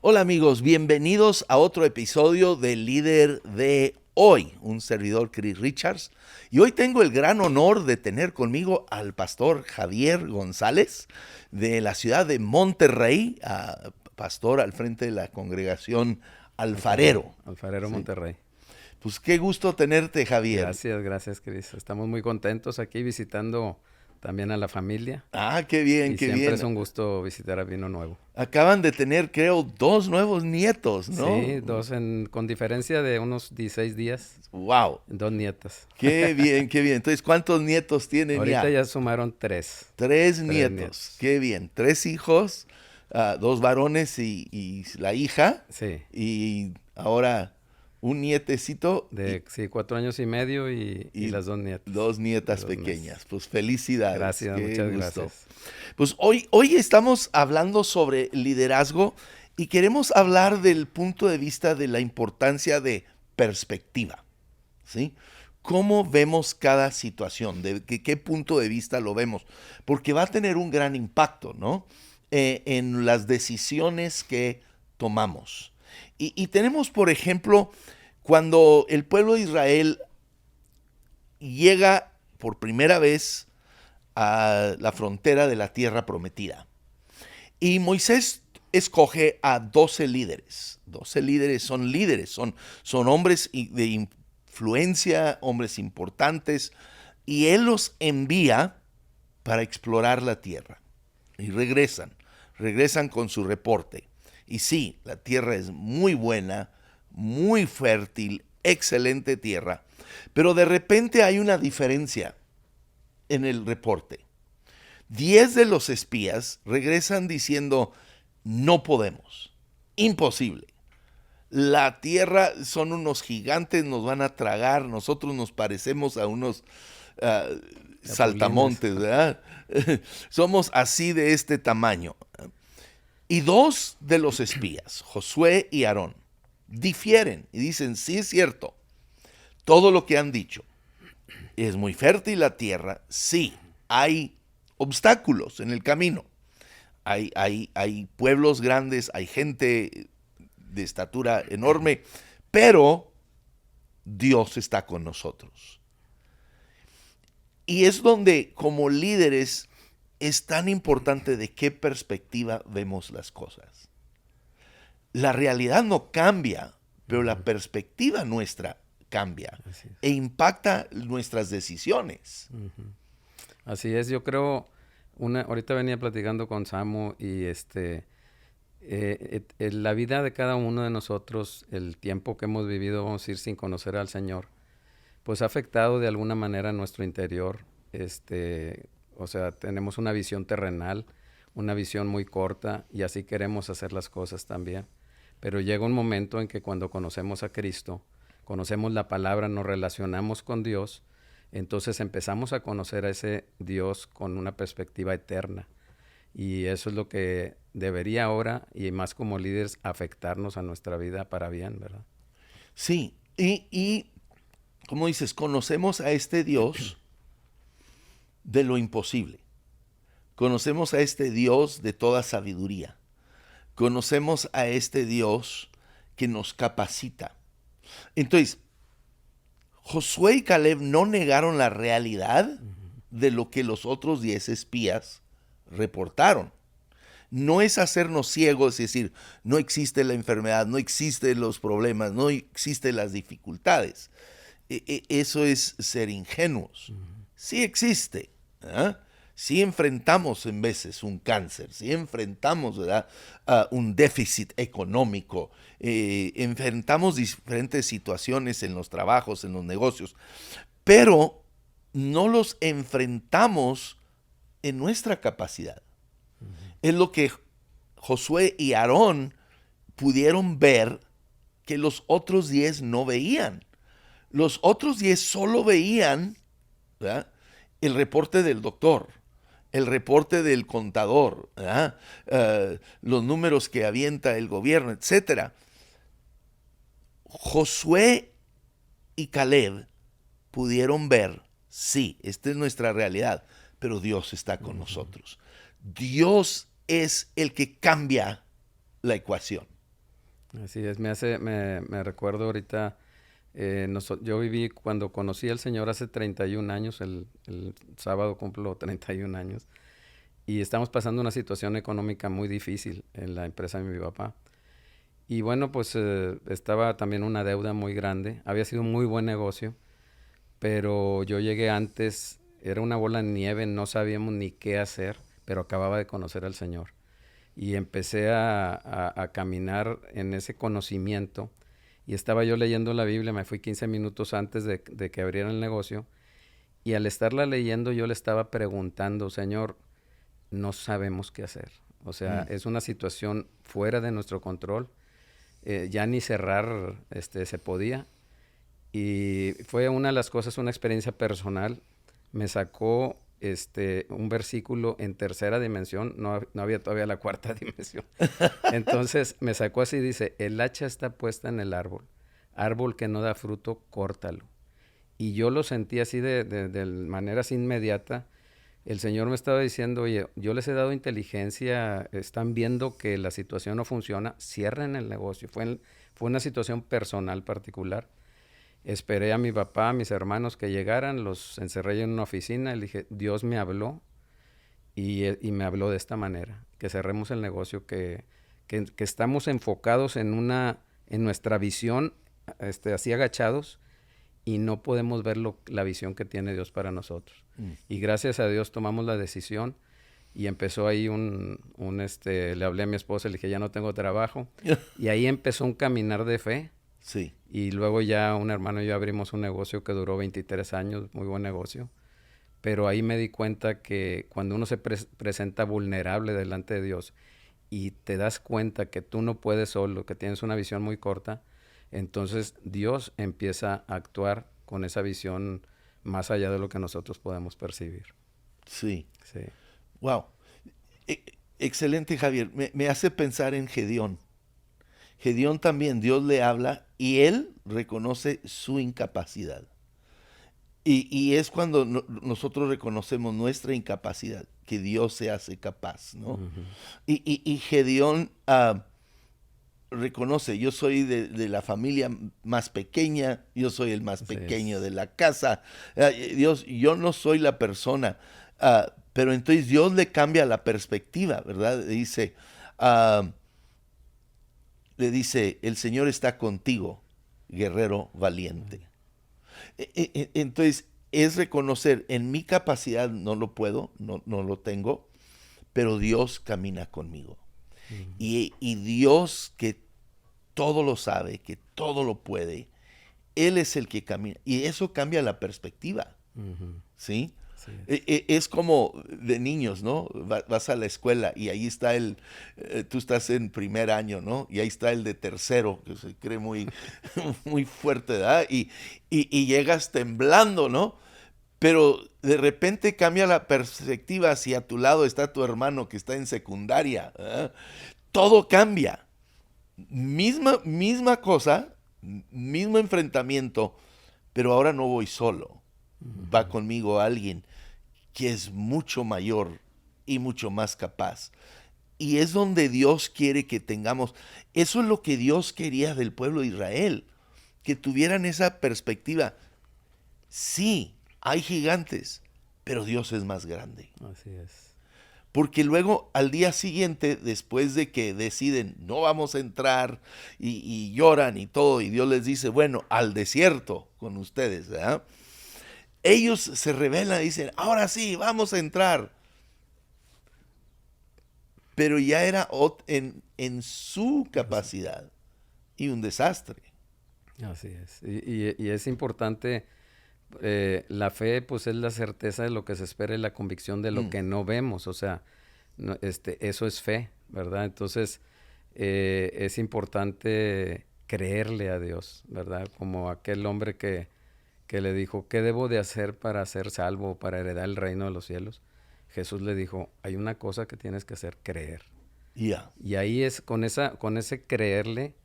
Hola amigos, bienvenidos a otro episodio de Líder de Hoy, un servidor Chris Richards. Y hoy tengo el gran honor de tener conmigo al pastor Javier González de la ciudad de Monterrey, pastor al frente de la congregación Alfarero. Alfarero ¿Sí? Monterrey. Pues qué gusto tenerte, Javier. Gracias, Cris. Estamos muy contentos aquí visitando también a la familia. Qué bien, Y qué siempre bien. es un gusto visitar a Vino Nuevo. Acaban de tener, creo, 2 nuevos nietos, ¿no? Sí, con diferencia de unos 16 días, Wow, 2 nietas. qué bien, qué bien. Entonces, ¿cuántos nietos tienen Ahorita ya? ya sumaron tres. Tres Tres nietos, nietos. qué bien. 3 hijos, 2 varones y la hija. Sí, Y ahora un nietecito sí, 4 años y medio y y las 2 nietas 2 nietas de 2 meses. pequeñas. Pues felicidades, Gracias, qué muchas gusto. gracias. Pues hoy estamos hablando sobre liderazgo y queremos hablar del punto de vista de la importancia de perspectiva, ¿sí? ¿Cómo vemos cada situación? ¿De qué punto de vista lo vemos? Porque va a tener un gran impacto, ¿no? En las decisiones que tomamos. Y tenemos, por ejemplo, cuando el pueblo de Israel llega por primera vez a la frontera de la tierra prometida. Y Moisés escoge a 12 líderes. 12 líderes, son hombres de influencia, hombres importantes, y él los envía para explorar la tierra. Y regresan con su reporte. Y sí, la tierra es muy buena, muy fértil, excelente tierra, pero de repente hay una diferencia en el reporte. 10 de los espías regresan diciendo, no podemos, imposible. La tierra son unos gigantes, nos van a tragar, nosotros nos parecemos a unos uh, Chapulines. saltamontes, ¿verdad? Somos así de este tamaño. Y 2 de los espías, Josué y Aarón, difieren y dicen, sí es cierto, todo lo que han dicho. Es muy fértil la tierra, sí, hay obstáculos en el camino. Hay pueblos grandes, hay gente de estatura enorme, pero Dios está con nosotros. Y es donde como líderes es tan importante de qué perspectiva vemos las cosas. La realidad no cambia, pero la perspectiva nuestra cambia Así e es. impacta nuestras decisiones. Así es, yo creo, ahorita venía platicando con Samu y la vida de cada uno de nosotros, el tiempo que hemos vivido, vamos a ir sin conocer al Señor, pues ha afectado de alguna manera nuestro interior. O sea, tenemos una visión terrenal, una visión muy corta y así queremos hacer las cosas también. Pero llega un momento en que cuando conocemos a Cristo, conocemos la palabra, nos relacionamos con Dios, entonces empezamos a conocer a ese Dios con una perspectiva eterna. Y eso es lo que debería ahora, y más como líderes, afectarnos a nuestra vida para bien, ¿verdad? Sí, y como dices, conocemos a este Dios de lo imposible. Conocemos a este Dios de toda sabiduría. Conocemos a este Dios que nos capacita. Entonces, Josué y Caleb no negaron la realidad de lo que los otros 10 espías reportaron. No es hacernos ciegos y decir, no existe la enfermedad, no existen los problemas, no existen las dificultades. Eso es ser ingenuos. Sí existe. ¿Ah? Sí enfrentamos en veces un cáncer, sí enfrentamos, ¿verdad? Un déficit económico, enfrentamos diferentes situaciones en los trabajos, en los negocios, pero no los enfrentamos en nuestra capacidad. Es lo que Josué y Aarón pudieron ver que los otros 10 no veían. Los otros 10 solo veían, ¿verdad?, el reporte del doctor, el reporte del contador, los números que avienta el gobierno, etc. Josué y Caleb pudieron ver, sí, esta es nuestra realidad, pero Dios está con nosotros. Dios es el que cambia la ecuación. Así es, me recuerdo ahorita, yo viví cuando conocí al Señor hace 31 años, el sábado cumplo 31 años, y estamos pasando una situación económica muy difícil en la empresa de mi papá. Y bueno, pues estaba también una deuda muy grande, había sido un muy buen negocio, pero yo llegué antes, era una bola de nieve, no sabíamos ni qué hacer, pero acababa de conocer al Señor. Y empecé a caminar en ese conocimiento. Y estaba yo leyendo la Biblia, me fui 15 minutos antes de que abriera el negocio. Y al estarla leyendo yo le estaba preguntando, Señor, no sabemos qué hacer. O sea, Mm. es una situación fuera de nuestro control. Ya ni cerrar se podía. Y fue una de las cosas, una experiencia personal. Me sacó un versículo en tercera dimensión, no había todavía la cuarta dimensión. Entonces me sacó así, dice, el hacha está puesta en el árbol, árbol que no da fruto, córtalo. Y yo lo sentí así de manera así inmediata. El Señor me estaba diciendo, oye, yo les he dado inteligencia, están viendo que la situación no funciona, cierren el negocio. Fue una situación personal particular. Esperé a mi papá, a mis hermanos que llegaran, los encerré en una oficina y le dije, Dios me habló y me habló de esta manera, que cerremos el negocio, que estamos enfocados en nuestra visión, así agachados, y no podemos ver la visión que tiene Dios para nosotros. Mm. Y gracias a Dios tomamos la decisión y empezó ahí le hablé a mi esposa, le dije, ya no tengo trabajo. Y ahí empezó un caminar de fe. Sí. Y luego ya un hermano y yo abrimos un negocio que duró 23 años, muy buen negocio. Pero ahí me di cuenta que cuando uno se presenta vulnerable delante de Dios y te das cuenta que tú no puedes solo, que tienes una visión muy corta, entonces Dios empieza a actuar con esa visión más allá de lo que nosotros podemos percibir. Sí. Sí. Wow. E- Excelente, Javier. Me hace pensar en Gedeón. Gedeón también, Dios le habla y él reconoce su incapacidad. Y es cuando nosotros reconocemos nuestra incapacidad, que Dios se hace capaz, ¿no? Ujú. Y Gedeón reconoce, yo soy de la familia más pequeña, yo soy el más Así pequeño de es. la casa. Dios, yo no soy la persona. Pero entonces Dios le cambia la perspectiva, ¿verdad? Ah, le dice, el Señor está contigo, guerrero valiente. Entonces, es reconocer, en mi capacidad no lo puedo, no lo tengo, pero Dios camina conmigo. Ujú. Y Dios que todo lo sabe, que todo lo puede, Él es el que camina. Y eso cambia la perspectiva, Ujú. ¿sí? Así es. Es como de niños, ¿no? Vas a la escuela y ahí está tú estás en primer año, ¿no? Y ahí está el de tercero, que se cree muy, muy fuerte, ¿verdad? Y llegas temblando, ¿no? Pero de repente cambia la perspectiva si a tu lado está tu hermano que está en secundaria, ¿verdad? Todo cambia. Misma cosa, mismo enfrentamiento, pero ahora no voy solo. Va Ujú. conmigo alguien que es mucho mayor y mucho más capaz. Y es donde Dios quiere que tengamos. Eso es lo que Dios quería del pueblo de Israel, que tuvieran esa perspectiva. Sí, hay gigantes, pero Dios es más grande. Así es. Porque luego al día siguiente, después de que deciden no vamos a entrar y lloran y todo, y Dios les dice, bueno, al desierto con ustedes, ¿verdad? Ellos se rebelan y dicen, ahora sí, vamos a entrar. Pero ya era en su Así, capacidad y un desastre. así es. Y es importante, la fe pues es la certeza de lo que se espera y la convicción de lo Mm, que no vemos. O sea, eso es fe, ¿verdad? Entonces, es importante creerle a Dios, ¿verdad? Como aquel hombre que le dijo, ¿qué debo de hacer para ser salvo, para heredar el reino de los cielos? Jesús le dijo, hay una cosa que tienes que hacer, creer. ya, Y ahí es con ese creerle,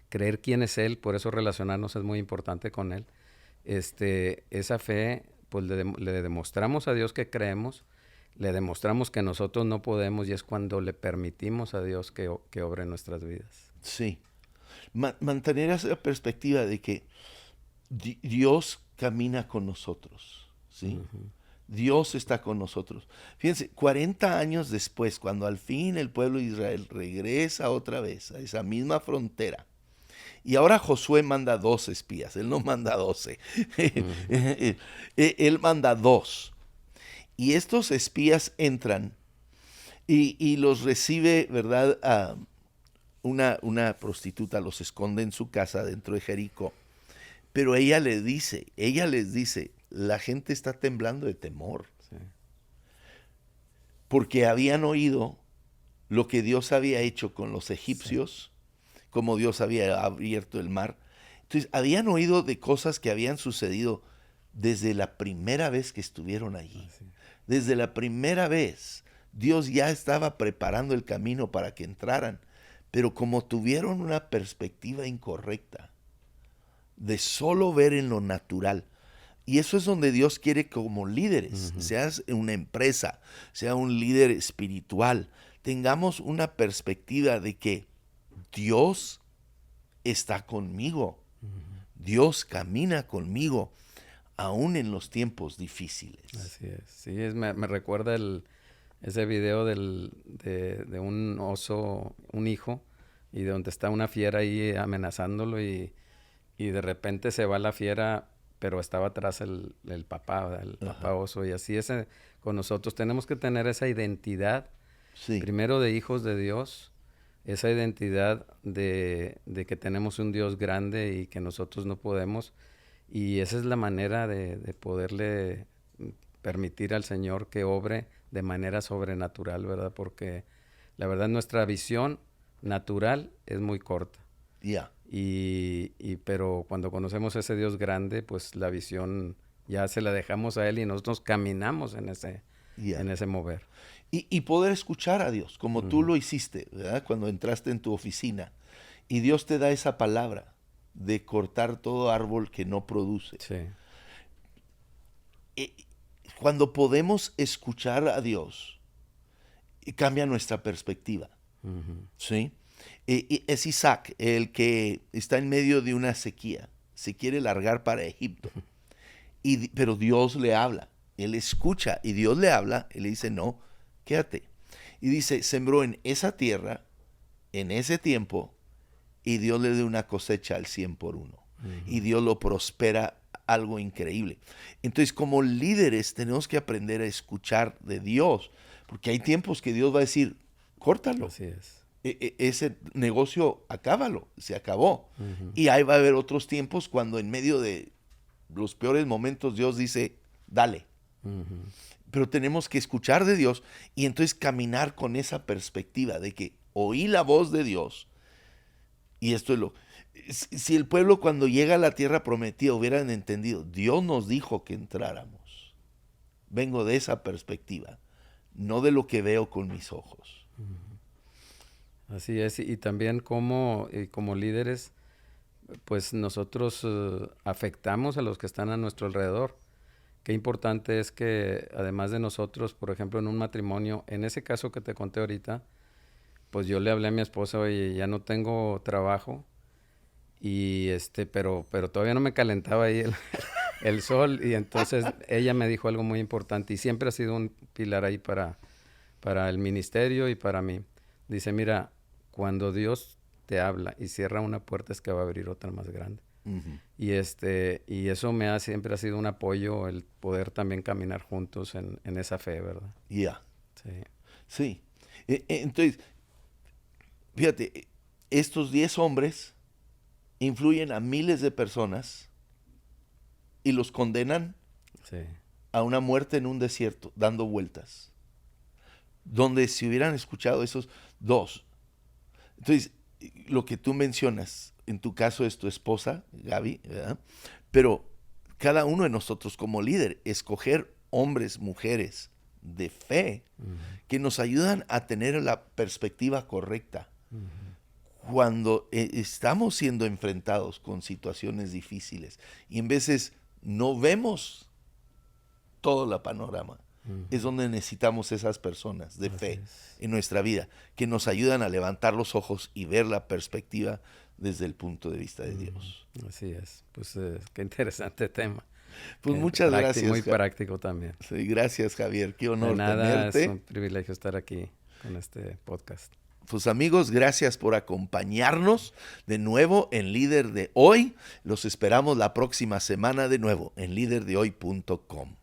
creer quién es Él, por eso relacionarnos es muy importante con Él. Esa fe, pues le demostramos a Dios que creemos, le demostramos que nosotros no podemos y es cuando le permitimos a Dios que obre en nuestras vidas. sí. Mantener esa perspectiva de que Dios camina con nosotros, ¿sí? Dios está con nosotros. Fíjense, 40 años después, cuando al fin el pueblo de Israel regresa otra vez a esa misma frontera, y ahora Josué manda 2 espías, él no manda 12, él manda 2. Y estos espías entran y los recibe, ¿verdad? Una prostituta los esconde en su casa dentro de Jericó. Pero ella les dice, la gente está temblando de temor. Sí. Porque habían oído lo que Dios había hecho con los egipcios, como Dios había abierto el mar. Entonces, habían oído de cosas que habían sucedido desde la primera vez que estuvieron allí. Así. Desde la primera vez, Dios ya estaba preparando el camino para que entraran. Pero como tuvieron una perspectiva incorrecta, de solo ver en lo natural, y eso es donde Dios quiere como líderes, seas una empresa, sea un líder espiritual, tengamos una perspectiva de que Dios está conmigo, Dios camina conmigo, aún en los tiempos difíciles. Así es. Sí, me recuerda ese video de un oso, un hijo, y de donde está una fiera ahí amenazándolo y de repente se va la fiera, pero estaba atrás el papá, ¿verdad? El papá oso. Y así es con nosotros. Tenemos que tener esa identidad, Sí. primero de hijos de Dios, esa identidad de que tenemos un Dios grande y que nosotros no podemos. Y esa es la manera de poderle permitir al Señor que obre de manera sobrenatural, ¿verdad? Porque la verdad nuestra visión natural es muy corta. Ya. Pero cuando conocemos a ese Dios grande, pues la visión ya se la dejamos a Él y nosotros caminamos en ese mover. Y poder escuchar a Dios, como tú lo hiciste, ¿verdad? Cuando entraste en tu oficina. Y Dios te da esa palabra de cortar todo árbol que no produce. Sí. Cuando podemos escuchar a Dios, cambia nuestra perspectiva. ¿Sí? Es Isaac el que está en medio de una sequía. Se quiere largar para Egipto. Pero Dios le habla. Él escucha y Dios le habla. Y le dice, no, quédate. Y dice, sembró en esa tierra, en ese tiempo, y Dios le dio una cosecha al 100 por 1. Y Dios lo prospera algo increíble. Entonces, como líderes, tenemos que aprender a escuchar de Dios. Porque hay tiempos que Dios va a decir, córtalo. Así es. Ese negocio, acábalo, se acabó. Y ahí va a haber otros tiempos cuando en medio de los peores momentos Dios dice, dale. Pero tenemos que escuchar de Dios y entonces caminar con esa perspectiva de que oí la voz de Dios. Y esto es si el pueblo cuando llega a la tierra prometida hubieran entendido, Dios nos dijo que entráramos. Vengo de esa perspectiva, no de lo que veo con mis ojos. Así es, y también como líderes, pues nosotros afectamos a los que están a nuestro alrededor. Qué importante es que además de nosotros, por ejemplo, en un matrimonio, en ese caso que te conté ahorita, pues yo le hablé a mi esposa, oye, ya no tengo trabajo, y pero todavía no me calentaba ahí el sol, y entonces ella me dijo algo muy importante, y siempre ha sido un pilar ahí para el ministerio y para mí. Dice, mira, cuando Dios te habla y cierra una puerta es que va a abrir otra más grande. Y eso siempre ha sido un apoyo, el poder también caminar juntos en esa fe, ¿verdad? Ya. Sí. Sí. Entonces, fíjate, estos 10 hombres influyen a miles de personas y los condenan a una muerte en un desierto, dando vueltas. Donde si hubieran escuchado esos 2. Entonces, lo que tú mencionas, en tu caso es tu esposa, Gaby, ¿verdad? Pero cada uno de nosotros como líder, escoger hombres, mujeres de fe que nos ayudan a tener la perspectiva correcta. Cuando estamos siendo enfrentados con situaciones difíciles y en veces no vemos todo el panorama, es donde necesitamos esas personas de fe en nuestra vida, que nos ayudan a levantar los ojos y ver la perspectiva desde el punto de vista de Dios. Así es. Pues qué interesante tema. Pues muchas gracias. Muy práctico también. Sí, gracias, Javier. Qué honor de nada, tenerte. Es un privilegio estar aquí con este podcast. Pues amigos, gracias por acompañarnos de nuevo en Líder de Hoy. Los esperamos la próxima semana de nuevo en liderdehoy.com.